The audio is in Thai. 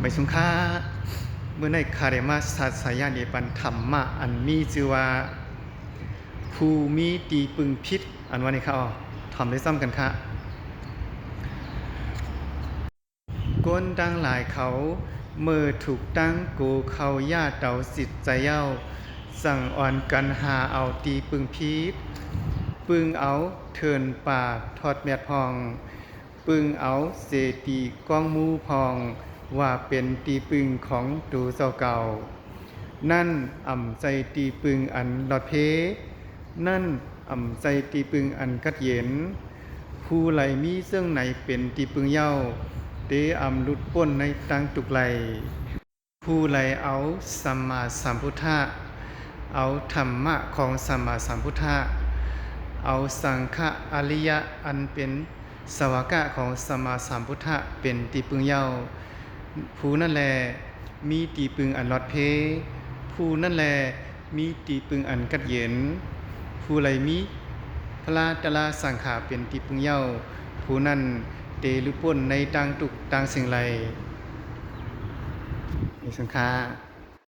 ไปสุงค่าเมื่อในคาเรมาสัตสายาเดปันธรรมะอันมีชื่อว่าภูมิตีปึงพิษอันว่านี่ค่ะทำได้ซ้ำกันค่ะก้นดังหลายเขาเมื่อถูกตั้งกูเขาญาเตาสิทธิ์ใจเย้าสั่งอ่อนกันหาเอาตีปึงพิษปึงเอาเทินปากทอดแมดพองปึงเอาเสตีก้องมูพองว่าเป็นตีปึงของตูเจ้าเก่านั่นอ่ำใจตีปึงอันหลอดเพนั่นอ่ำใจตีปึงอันกัดเย็นผู้ไหลมีเสื่องไหนเป็นตีปึงเย้าเตอ่ำลุดป้นในตังตุกไหลผู้ไหลเอาสัมมาสัมพุทธะเอาธรรมะของสัมมาสัมพุทธะเอาสังฆะอริยะอันเป็นสวากะของสัมมาสัมพุทธะเป็นตีปึงเย้าผู้นั่นแลมีตีปึงอันลอดเพผู้นั่นแลมีตีปึงอันกัดเย็นผู้ไหลมีพระตลาสังขาเป็นตีปึงเย้าผู้นั้นเตลุป่นในต่างตุกต่างสิ่งไรมีสังฆา